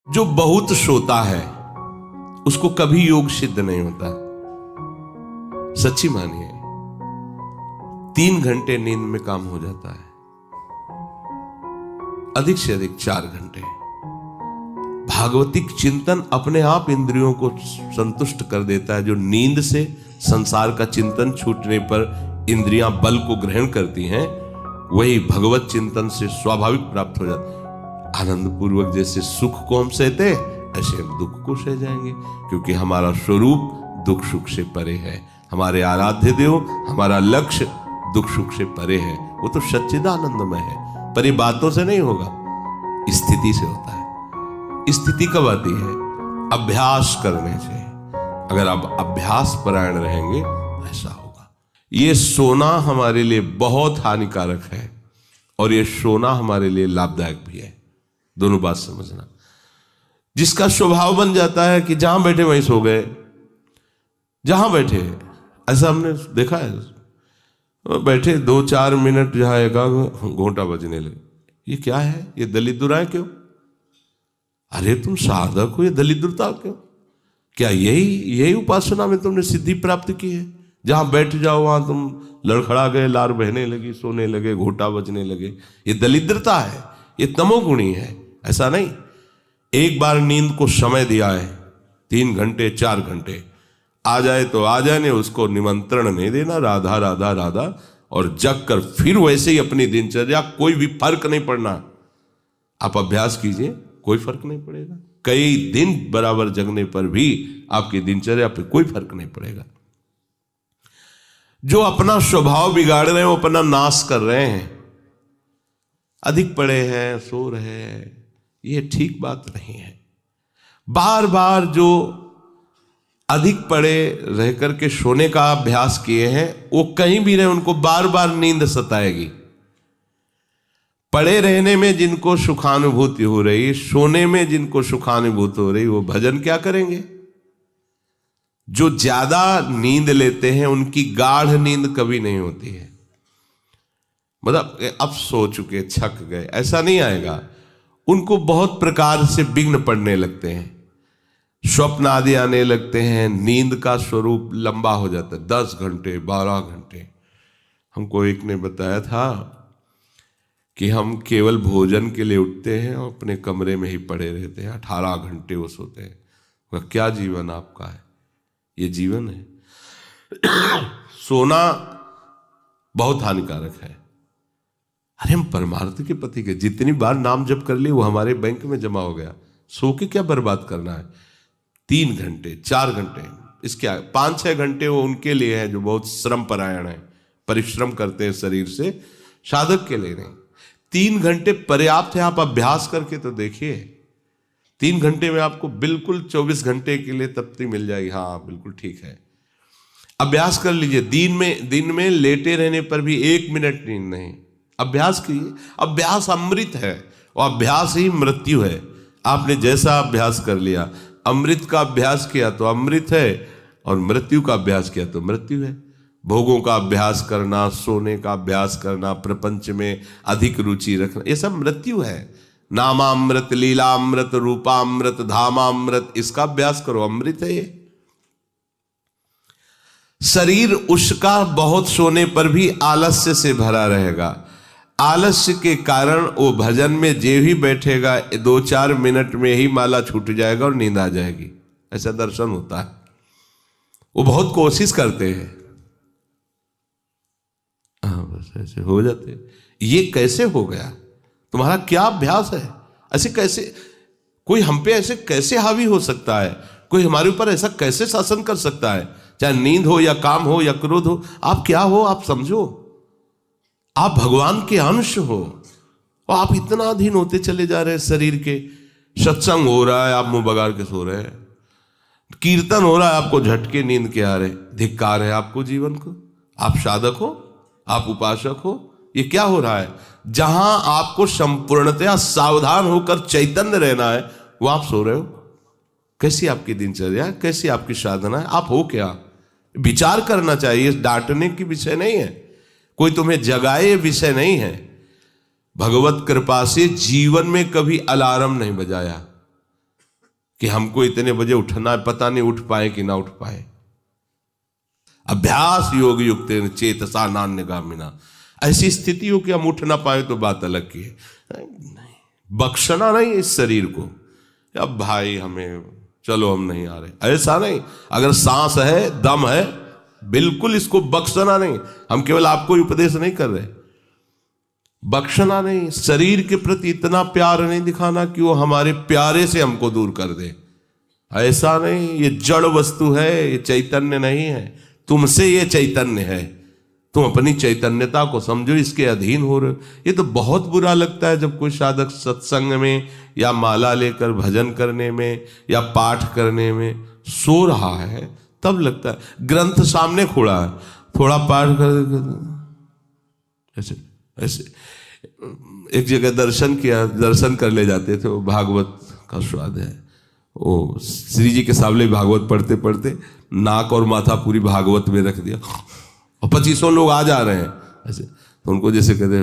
जो बहुत सोता है उसको कभी योग सिद्ध नहीं होता। सच्ची मानिए, 3 घंटे नींद में काम हो जाता है, अधिक से अधिक 4 घंटे। भागवतिक चिंतन अपने आप इंद्रियों को संतुष्ट कर देता है। जो नींद से संसार का चिंतन छूटने पर इंद्रियां बल को ग्रहण करती हैं, वही भगवत चिंतन से स्वाभाविक प्राप्त हो जाता है। आनंद पूर्वक जैसे सुख को हम सहते, ऐसे हम दुख को सह जाएंगे, क्योंकि हमारा स्वरूप दुख सुख से परे है। हमारे आराध्य देव, हमारा लक्ष्य दुख सुख से परे है। वो तो सच्चिदानंदमय है, पर ये बातों से नहीं होगा, स्थिति से होता है। स्थिति कब आती है? अभ्यास करने से। अगर आप अभ्यास परायण रहेंगे तो ऐसा होगा। ये सोना हमारे लिए बहुत हानिकारक है और ये सोना हमारे लिए लाभदायक भी है। दोनों बात समझना। जिसका स्वभाव बन जाता है कि जहां बैठे वहीं सो गए, जहां बैठे, ऐसा हमने देखा है। बैठे 2-4 मिनट जहां एक घोंटा बजने लगे, ये क्या है? ये दलिद्राएं क्यों? अरे तुम साधक हो, ये दलिद्रता क्यों? क्या यही उपासना में तुमने सिद्धि प्राप्त की है? जहां बैठ जाओ वहां तुम लड़खड़ा गए, लार बहने लगी, सोने लगे, घोटा बजने लगे। ये दलिद्रता है, ये तमोगुणी है। ऐसा नहीं। एक बार नींद को समय दिया है, 3 घंटे 4 घंटे, आ जाए तो आ जाने, उसको निमंत्रण नहीं देना, राधा राधा राधा, और जग कर फिर वैसे ही अपनी दिनचर्या। कोई भी फर्क नहीं पड़ना। आप अभ्यास कीजिए, कोई फर्क नहीं पड़ेगा। कई दिन बराबर जगने पर भी आपकी दिनचर्या पे कोई फर्क नहीं पड़ेगा। जो अपना स्वभाव बिगाड़ रहे हैं, वो अपना नाश कर रहे हैं। अधिक पड़े हैं, सो रहे हैं, ये ठीक बात नहीं है। बार बार जो अधिक पड़े रह करके सोने का अभ्यास किए हैं, वो कहीं भी रहे, उनको बार बार नींद सताएगी। पड़े रहने में जिनको सुखानुभूति हो रही, सोने में जिनको सुखानुभूति हो रही, वो भजन क्या करेंगे? जो ज्यादा नींद लेते हैं उनकी गाढ़ नींद कभी नहीं होती है। मतलब अब सो चुके, छक गए, ऐसा नहीं आएगा। उनको बहुत प्रकार से विघ्न पड़ने लगते हैं, स्वप्न आदि आने लगते हैं, नींद का स्वरूप लंबा हो जाता है, 10 घंटे 12 घंटे। हमको एक ने बताया था कि हम केवल भोजन के लिए उठते हैं और अपने कमरे में ही पड़े रहते हैं, 18 घंटे वो सोते हैं। वह क्या जीवन आपका है? ये जीवन है? सोना बहुत हानिकारक है। अरे हम परमार्थ के पति के जितनी बार नाम जप कर लिए वो हमारे बैंक में जमा हो गया। सो के क्या बर्बाद करना है? 3 घंटे 4 घंटे, इसके 5-6 घंटे वो उनके लिए है जो बहुत श्रम परायण है, परिश्रम करते हैं शरीर से, साधक के लिए नहीं। 3 घंटे पर्याप्त है। आप अभ्यास करके तो देखिए, 3 घंटे में आपको बिल्कुल 24 घंटे के लिए तृप्ति मिल जाएगी। हाँ बिल्कुल ठीक है, अभ्यास कर लीजिए। दिन में लेटे रहने पर भी 1 मिनट नींद नहीं। अभ्यास कीजिए। अभ्यास अमृत है और अभ्यास ही मृत्यु है। आपने जैसा अभ्यास कर लिया, अमृत का अभ्यास किया तो अमृत है, और मृत्यु का अभ्यास किया तो मृत्यु है। भोगों का अभ्यास करना, सोने का अभ्यास करना, प्रपंच में अधिक रुचि रखना, ये सब मृत्यु है। नामामृत, लीलामृत, रूपामृत, धामामृत, इसका अभ्यास करो, अमृत है ये। शरीर उसका बहुत सोने पर भी आलस्य से भरा रहेगा। आलस्य के कारण वो भजन में जे भी बैठेगा 2-4 मिनट में ही माला छूट जाएगा और नींद आ जाएगी। ऐसा दर्शन होता है। वो बहुत कोशिश करते हैं, बस ऐसे हो जाते। ये कैसे हो गया? तुम्हारा क्या अभ्यास है? ऐसे कैसे कोई हम पे ऐसे कैसे हावी हो सकता है? कोई हमारे ऊपर ऐसा कैसे शासन कर सकता है? चाहे नींद हो या काम हो या क्रोध हो, आप क्या हो? आप समझो, आप भगवान के अंश हो और आप इतना अधीन होते चले जा रहे हैं शरीर के। सत्संग हो रहा है, आप मुंह बगाड़ के सो रहे हैं। कीर्तन हो रहा है, आपको झटके नींद के आ रहे। धिक्कार है आपको जीवन को। आप साधक हो, आप उपासक हो, ये क्या हो रहा है? जहां आपको संपूर्णतया सावधान होकर चैतन्य रहना है, वो आप सो रहे हो। कैसी आपकी दिनचर्या, कैसी आपकी साधना है? आप हो क्या? विचार करना चाहिए। डांटने की विषय नहीं है, कोई तुम्हें जगाए विषय नहीं है। भगवत कृपा से जीवन में कभी अलार्म नहीं बजाया, कि हमको इतने बजे उठना है, पता नहीं उठ पाए कि ना उठ पाए। अभ्यास योग युक्त चेतसा नान्यगामिना, ऐसी स्थिति हो कि हम उठ ना पाए तो बात अलग की है। नहीं, बख्शना नहीं इस शरीर को, अब भाई हमें चलो हम नहीं आ रहे, ऐसा नहीं। अगर सांस है, दम है, बिल्कुल इसको बख्शना नहीं। हम केवल आपको उपदेश नहीं कर रहे, बख्शना नहीं। शरीर के प्रति इतना प्यार नहीं दिखाना कि वो हमारे प्यारे से हमको दूर कर दे, ऐसा नहीं। ये जड़ वस्तु है, ये चैतन्य नहीं है। तुमसे ये चैतन्य है, तुम अपनी चैतन्यता को समझो, इसके अधीन हो रहे हो। ये तो बहुत बुरा लगता है जब कोई साधक सत्संग में या माला लेकर भजन करने में या पाठ करने में सो रहा है, तब लगता है। ग्रंथ सामने खुला है, थोड़ा पाठ कर ऐसे ऐसे। एक जगह दर्शन किया, दर्शन कर ले जाते थे, वो भागवत का स्वाद है। वो श्री जी के सामने भागवत पढ़ते पढ़ते नाक और माथा पूरी भागवत में रख दिया, और 2500 लोग आ जा रहे हैं ऐसे। तो उनको जैसे कहते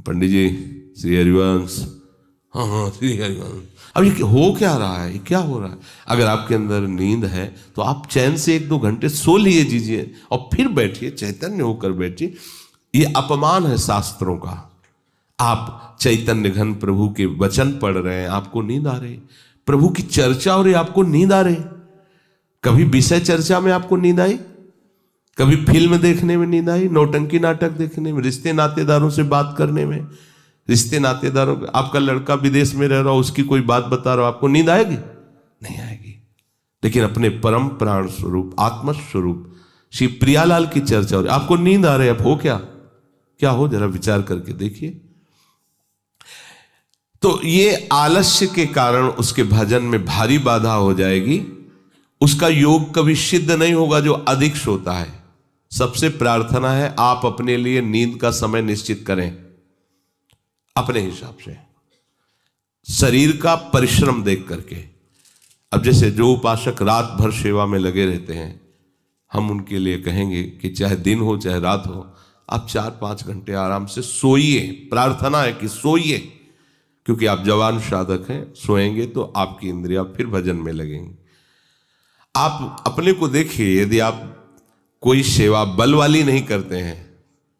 पंडित जी श्री हरिवंश, हाँ हाँ श्री हरिवंश। अब ये हो क्या रहा है, ये क्या हो रहा है? अगर आपके अंदर नींद है तो आप चैन से 1-2 घंटे सो लिए दीजिए और फिर बैठिए, चैतन्य होकर बैठिए। ये अपमान है शास्त्रों का। आप चैतन्य घन प्रभु के वचन पढ़ रहे हैं, आपको नींद आ रही, प्रभु की चर्चा हो रही, आपको नींद आ रही। कभी विषय चर्चा में आपको नींद आई? कभी फिल्म देखने में नींद आई? नौटंकी नाटक देखने में? रिश्ते नातेदारों से बात करने में? रिश्ते नातेदारों, आपका लड़का विदेश में रह रहा हो, उसकी कोई बात बता रहा हो, आपको नींद आएगी? नहीं आएगी। लेकिन अपने परम प्राण स्वरूप आत्म स्वरूप श्री प्रियालाल की चर्चा हो रही, आपको नींद आ रही है। अब हो क्या हो, जरा विचार करके देखिए। तो ये आलस्य के कारण उसके भजन में भारी बाधा हो जाएगी। उसका योग कभी सिद्ध नहीं होगा जो अधिक सोता है। सबसे प्रार्थना है आप अपने लिए नींद का समय निश्चित करें अपने हिसाब से, शरीर का परिश्रम देख करके। अब जैसे जो उपासक रात भर सेवा में लगे रहते हैं, हम उनके लिए कहेंगे कि चाहे दिन हो चाहे रात हो, आप 4-5 घंटे आराम से सोइए। प्रार्थना है कि सोइए, क्योंकि आप जवान साधक हैं। सोएंगे तो आपकी इंद्रियां फिर भजन में लगेंगी। आप अपने को देखिए, यदि आप कोई सेवा बल वाली नहीं करते हैं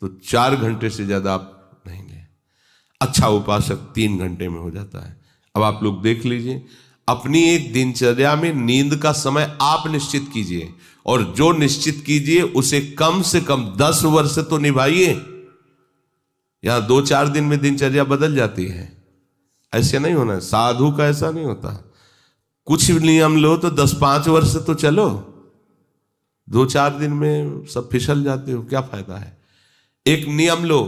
तो 4 घंटे से ज्यादा आप नहीं ले। अच्छा उपासक 3 घंटे में हो जाता है। अब आप लोग देख लीजिए, अपनी एक दिनचर्या में नींद का समय आप निश्चित कीजिए, और जो निश्चित कीजिए उसे कम से कम 10 वर्ष तो निभाइए। यहां 2-4 दिन में दिनचर्या बदल जाती है, ऐसे नहीं होना। साधु का ऐसा नहीं होता। कुछ नियम लो तो 10-5 वर्ष तो चलो, 2-4 दिन में सब फिसल जाते हो, क्या फायदा है? एक नियम लो,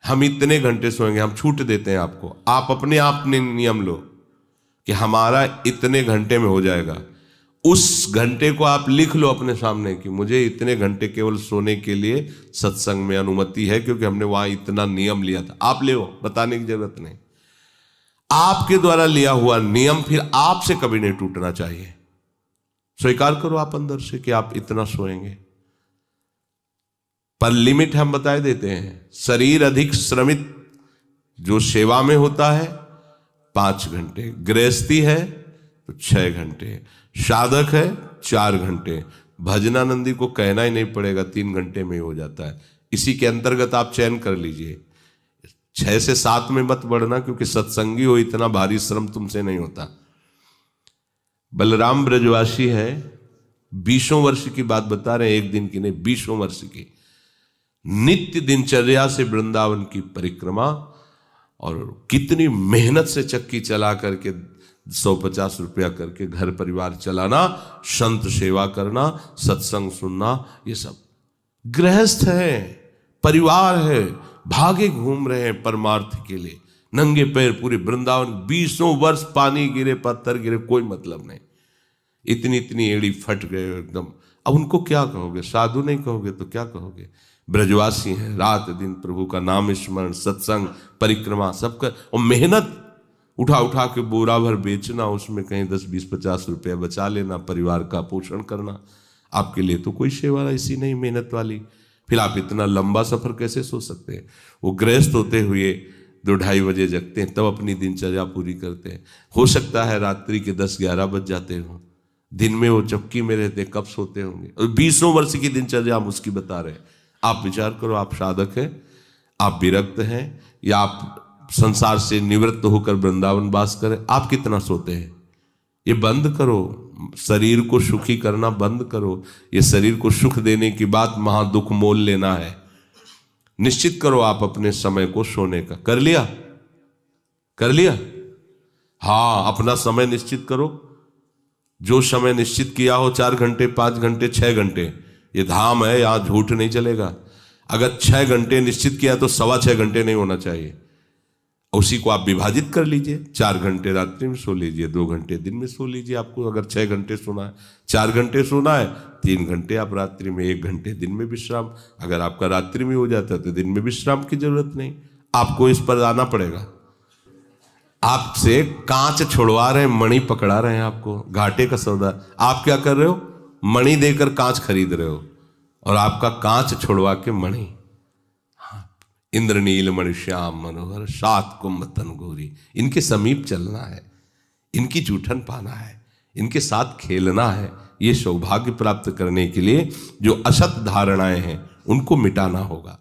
हम इतने घंटे सोएंगे, हम छूट देते हैं आपको। आप अपने आप ने नियम लो कि हमारा इतने घंटे में हो जाएगा। उस घंटे को आप लिख लो अपने सामने कि मुझे इतने घंटे केवल सोने के लिए सत्संग में अनुमति है, क्योंकि हमने वहां इतना नियम लिया था। आप ले, बताने की जरूरत नहीं। आपके द्वारा लिया हुआ नियम फिर आपसे कभी नहीं टूटना चाहिए। स्वीकार करो आप अंदर से कि आप इतना सोएंगे, पर लिमिट हम बताए देते हैं। शरीर अधिक श्रमित जो सेवा में होता है 5 घंटे, गृहस्थी है तो 6 घंटे, साधक है 4 घंटे। भजनानंदी को कहना ही नहीं पड़ेगा, 3 घंटे में ही हो जाता है। इसी के अंतर्गत आप चयन कर लीजिए। 6 से 7 में मत बढ़ना, क्योंकि सत्संगी हो, इतना भारी श्रम तुमसे नहीं होता। बलराम ब्रजवासी है, 20 वर्ष की बात बता रहे हैं, एक दिन की नहीं, 20 वर्ष की नित्य दिनचर्या से वृंदावन की परिक्रमा, और कितनी मेहनत से चक्की चला करके 150 रुपया करके घर परिवार चलाना, संत सेवा करना, सत्संग सुनना, ये सब गृहस्थ है, परिवार है, भागे घूम रहे हैं परमार्थ के लिए, नंगे पैर पूरे वृंदावन। 20 वर्ष पानी गिरे, पत्थर गिरे, कोई मतलब नहीं। इतनी इतनी एड़ी फट गए एकदम। अब उनको क्या कहोगे? साधु नहीं कहोगे तो क्या कहोगे? ब्रजवासी हैं, रात दिन प्रभु का नाम स्मरण, सत्संग, परिक्रमा सब कर, और मेहनत उठा उठा के बोरा भर बेचना, उसमें कहीं 10, 20, 50 रुपया बचा लेना, परिवार का पोषण करना। आपके लिए तो कोई सेवा ऐसी नहीं मेहनत वाली। फिर आप इतना लंबा सफर कैसे सोच सकते हैं? वो गृहस्थ होते हुए 2-2:30 बजे जगते हैं, तब अपनी दिनचर्या पूरी करते हैं। हो सकता है रात्रि के 10-11 बज जाते हो, दिन में वो चौकी में रहते, कब सोते होंगे। और 20 वर्ष की दिनचर्या हम उसकी बता रहे हैं। आप विचार करो, आप साधक हैं, आप विरक्त हैं, या आप संसार से निवृत्त होकर वृंदावन वास करें, आप कितना सोते हैं? ये बंद करो, शरीर को सुखी करना बंद करो। ये शरीर को सुख देने की बात महा दुख मोल लेना है। निश्चित करो आप अपने समय को सोने का। कर लिया? कर लिया? हाँ, अपना समय निश्चित करो। जो समय निश्चित किया हो, 4 घंटे, 5 घंटे, 6 घंटे, ये धाम है, यहां झूठ नहीं चलेगा। अगर 6 घंटे निश्चित किया तो 6.25 घंटे नहीं होना चाहिए। उसी को आप विभाजित कर लीजिए, 4 घंटे रात्रि में सो लीजिए, 2 घंटे दिन में सो लीजिए। आपको अगर 6 घंटे सोना है, 4 घंटे सोना है, 3 घंटे आप रात्रि में, 1 घंटे दिन में विश्राम। अगर आपका रात्रि में हो जाता है तो दिन में विश्राम की जरूरत नहीं। आपको इस पर आना पड़ेगा। आपसे कांच छुड़वा रहे हैं, मणि पकड़ा रहे हैं आपको, घाटे का सौदा। आप क्या कर रहे हो? मणि देकर कांच खरीद रहे हो, और आपका कांच छुड़वा के मणि। इंद्रनील मणि श्याम मनोहर 7 कुंभ तन गोरी, इनके समीप चलना है, इनकी जूठन पाना है, इनके साथ खेलना है। ये सौभाग्य प्राप्त करने के लिए जो असत धारणाएं हैं उनको मिटाना होगा।